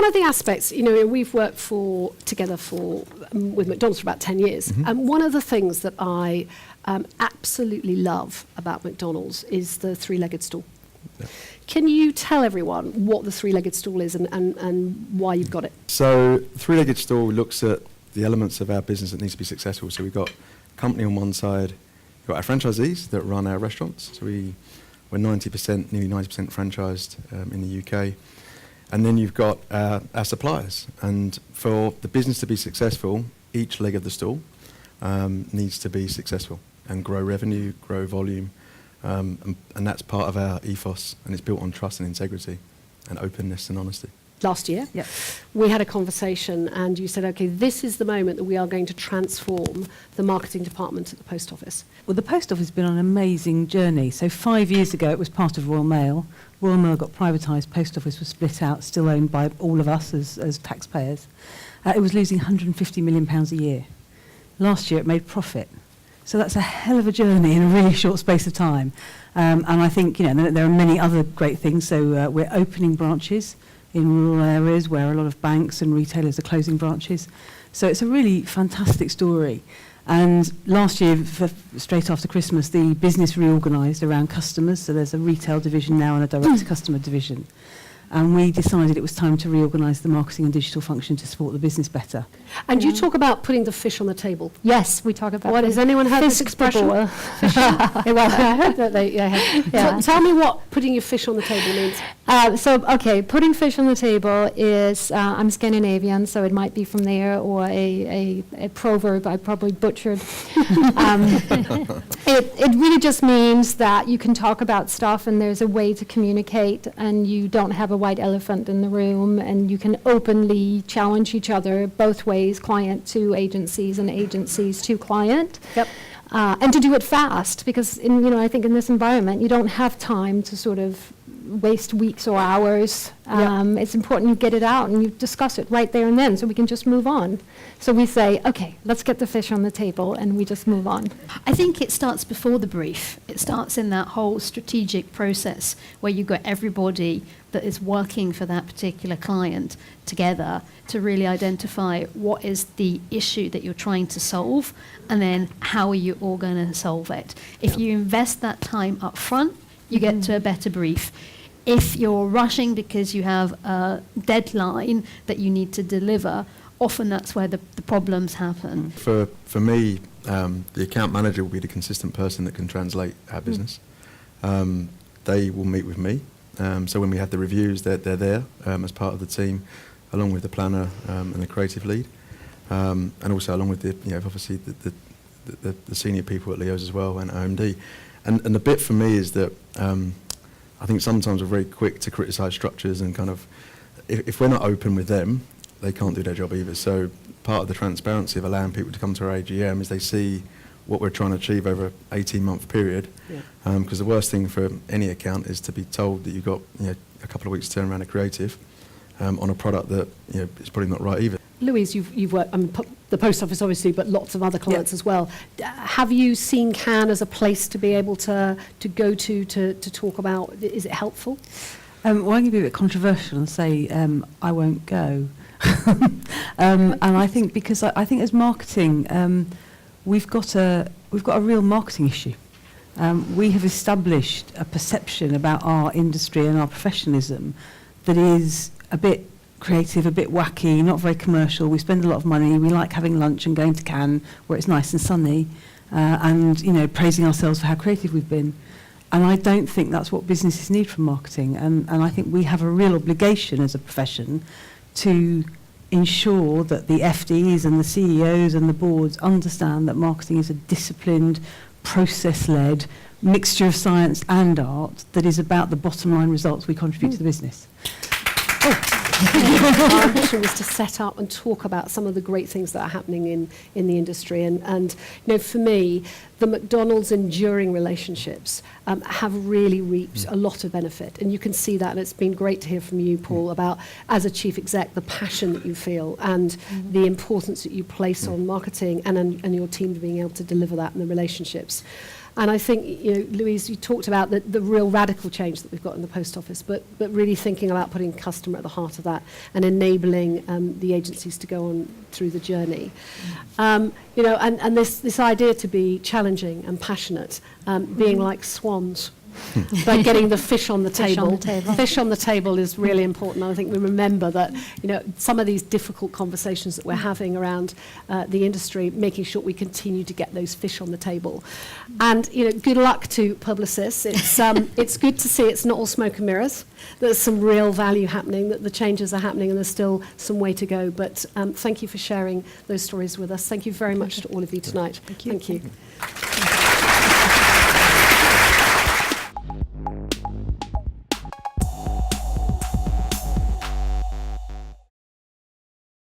one of the aspects, we've worked together with McDonald's for about 10 years. And one of the things that I absolutely love about McDonald's is the three-legged stool. Yeah. Can you tell everyone what the three-legged stool is and why you've got it? So three-legged stool looks at the elements of our business that needs to be successful. So we've got company on one side, we've got our franchisees that run our restaurants. So we're 90%, nearly 90% franchised in the UK. And then you've got our suppliers. And for the business to be successful, each leg of the stool needs to be successful and grow revenue, grow volume. And that's part of our ethos, and it's built on trust and integrity and openness and honesty. Last year, we had a conversation and you said, okay, this is the moment that we are going to transform the marketing department at the post office. Well, the post office has been on an amazing journey. So 5 years ago, it was part of Royal Mail. Royal Mail got privatised, post office was split out, still owned by all of us as taxpayers. It was losing £150 million a year. Last year, it made profit. So that's a hell of a journey in a really short space of time. And I think, there are many other great things. So we're opening branches in rural areas where a lot of banks and retailers are closing branches. So it's a really fantastic story. And last year, straight after Christmas, the business reorganised around customers. So there's a retail division now and a direct-to-customer division. And we decided it was time to reorganise the marketing and digital function to support the business better. And you talk about putting the fish on the table. Yes, we talk about what. Has anyone heard this expression? Well, I heard that they, Tell me what putting your fish on the table means. Putting fish on the table is, I'm Scandinavian, so it might be from there, or a proverb I probably butchered. It really just means that you can talk about stuff and there's a way to communicate and you don't have a white elephant in the room and you can openly challenge each other both ways, client to agencies and agencies to client. Yep. And to do it fast, because I think in this environment you don't have time to sort of waste weeks or hours. It's important you get it out and you discuss it right there and then so we can just move on. So we say, okay, let's get the fish on the table and we just move on. I think it starts before the brief. It starts in that whole strategic process where you've got everybody that is working for that particular client together to really identify what is the issue that you're trying to solve and then how are you all going to solve it. If you invest that time up front, you get to a better brief. If you're rushing because you have a deadline that you need to deliver, often that's where the problems happen. For me, the account manager will be the consistent person that can translate our business. They will meet with me. So when we have the reviews, they're there as part of the team, along with the planner and the creative lead, and also along with obviously the senior people at Leo's as well and OMD. And the bit for me is that I think sometimes we're very quick to criticise structures and kind of, if we're not open with them, they can't do their job either. So part of the transparency of allowing people to come to our AGM is they see what we're trying to achieve over an 18-month period. Because the worst thing for any account is to be told that you've got a couple of weeks to turn around a creative on a product that is probably not right either. Louise, you've worked, the post office obviously, but lots of other clients as well. Have you seen Cannes as a place to be able to go to talk about? Is it helpful? Well, I'm going to be a bit controversial and say I won't go. And I think because I think as marketing, we've got a real marketing issue. We have established a perception about our industry and our professionalism that is a bit creative, a bit wacky, not very commercial. We spend a lot of money. We like having lunch and going to Cannes where it's nice and sunny, and praising ourselves for how creative we've been. And I don't think that's what businesses need from marketing. And I think we have a real obligation as a profession to ensure that the FDs and the CEOs and the boards understand that marketing is a disciplined, process-led mixture of science and art that is about the bottom line results we contribute to the business. Our ambition was to set up and talk about some of the great things that are happening in the industry. And for me, the McDonald's enduring relationships have really reaped a lot of benefit. And you can see that, and it's been great to hear from you, Paul, about, as a chief exec, the passion that you feel and the importance that you place on marketing and your team being able to deliver that in the relationships. And I think, Louise, you talked about the real radical change that we've got in the post office, but really thinking about putting customer at the heart of that and enabling the agencies to go on through the journey. And this idea to be challenging and passionate, being like swans, but getting the fish on the table. Fish on the table is really important. I think we remember that, some of these difficult conversations that we're having around the industry, making sure we continue to get those fish on the table. And, good luck to Publicis. It's good to see it's not all smoke and mirrors. There's some real value happening, that the changes are happening, and there's still some way to go. But thank you for sharing those stories with us. Thank you very much to all of you tonight. Thank you.